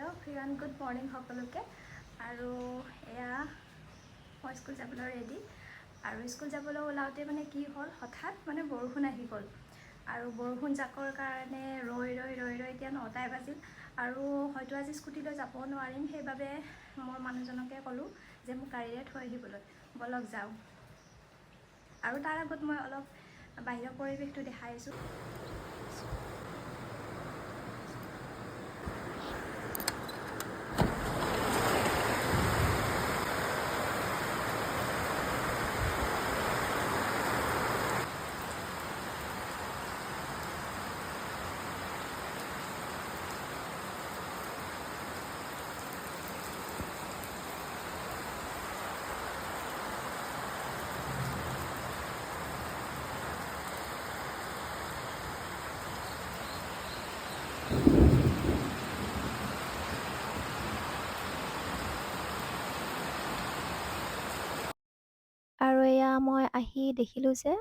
Hello फ्रीवान good morning सकलोके और एया मैं school जाबले ready और स्कूल जाबले ओलाउते माने कि हल हठात माने बरषुण आहि गल और बरषुण जाकर कारणे रई रई रई रई एतिया 9टाय बाजिल और हयतो आज स्कूटी লৈ যাব নোৱাৰিম সেইবাবে মোৰ মানুহজনকে ক'লো যে মোক গাড়ীৰে থৈ আহিবলৈ বলক যাও আৰু তাৰ আগত মই অলপ বাহিৰৰ পৰিৱেশটো দেখাই আছো। আৰু এয়া মই আহি দেখিলোঁ যে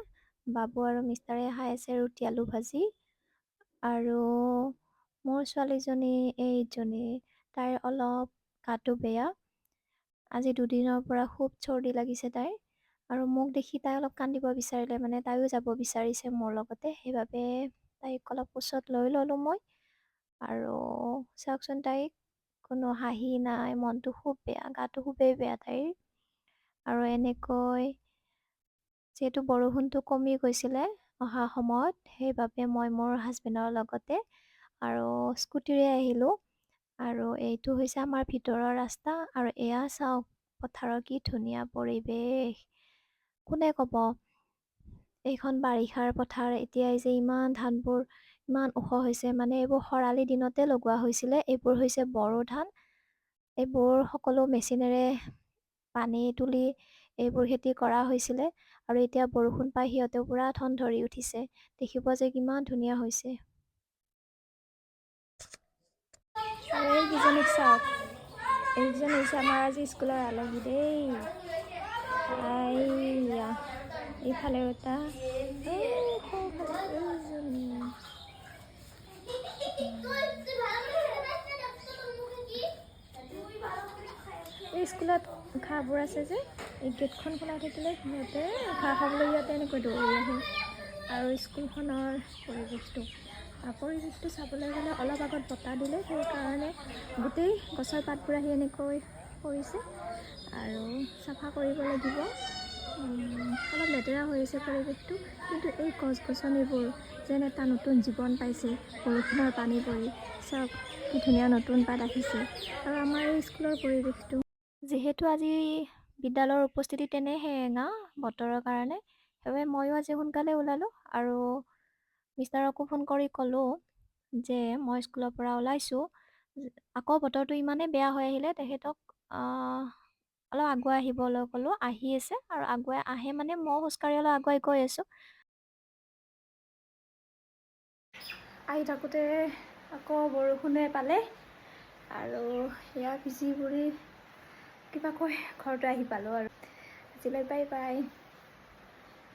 বাবু আৰু মিষ্টাৰে খাই আছে ৰুটি আলু ভাজি আৰু মোৰ ছোৱালীজনী এইজনী তাইৰ অলপ গাটো বেয়া আজি দুদিনৰ পৰা খুব চৰ্দি লাগিছে তাইৰ আৰু মোক দেখি তাই অলপ কান্দিব বিচাৰিলে মানে তাইও যাব বিচাৰিছে মোৰ লগতে সেইবাবে তাইক অলপ কোচত লৈ ল'লোঁ মই আৰু চাওকচোন তাইক কোনো হাঁহি নাই মনটো খুব বেয়া গাটো খুবেই বেয়া তাইৰ আৰু এনেকৈ যেহেতু বৰষুণটো কমি গৈছিলে অহা সময়ত সেইবাবে মই মোৰ হাজবেণ্ডৰ লগতে আৰু স্কুটিৰে আহিলোঁ আৰু এইটো হৈছে আমাৰ ভিতৰৰ ৰাস্তা আৰু এয়া চাওক পথাৰৰ কি ধুনীয়া পৰিৱেশ কোনে ক'ব এইখন বাৰিষাৰ পথাৰ এতিয়াই যে ইমান ধানবোৰ ইমান ওখ হৈছে মানে এইবোৰ খৰালি দিনতে লগোৱা হৈছিলে এইবোৰ হৈছে বড়ো ধান এইবোৰ সকলো মেচিনেৰে পানী তুলি এইবোৰ খেতি কৰা হৈছিলে আৰু এতিয়া বৰষুণ পাই সিহঁতে পুৰা ঠন ধৰি উঠিছে দেখিব যে কিমান ধুনীয়া হৈছে আৰু এইকেইজনীক চাওক এইকেইজন হৈছে আমাৰ আজি স্কুলৰ আলহী দেই আইয়া এইফালে এটা এই স্কুলত ঘাঁহবোৰ আছে যে এই গেটখন খোলা থাকিলে সিহঁতে ঘাঁহ খাবলৈ ইয়াতে এনেকৈ দৌৰি আহে আৰু স্কুলখনৰ পৰিৱেশটো চাবলৈ গ'লে অলপ আগত বতাহ দিলে সেইকাৰণে গোটেই গছৰ পাতবোৰ আহি এনেকৈ পৰিছে আৰু চাফা কৰিব লাগিব অলপ লেতেৰা হৈ আছে পৰিৱেশটো কিন্তু এই গছ গছনিবোৰ যেন এটা নতুন জীৱন পাইছে বৰষুণৰ পানী পৰি চাওক কি ধুনীয়া নতুন পাত আহিছে আৰু আমাৰ এই স্কুলৰ পৰিৱেশটো যিহেতু আজি বিদ্যালয়ৰ উপস্থিতি তেনে সেৰেঙা বতৰৰ কাৰণে সেইবাবে ময়ো আজি সোনকালে ওলালোঁ আৰু মিষ্টাৰকো ফোন কৰি ক'লোঁ যে মই স্কুলৰ পৰা ওলাইছোঁ আকৌ বতৰটো ইমানেই বেয়া হৈ আহিলে তেখেতক অলপ আগুৱাই আহিবলৈ ক'লোঁ আহি আছে আৰু আগুৱাই আহে মানে মই খোজকাঢ়ি অলপ আগুৱাই গৈ আছোঁ আহি থাকোঁতে আকৌ বৰষুণে পালে আৰু সেয়া ভিজি বুৰি কিবাকৈ ঘৰতে আহি পালোঁ আৰু আজিলৈ বাই বাই।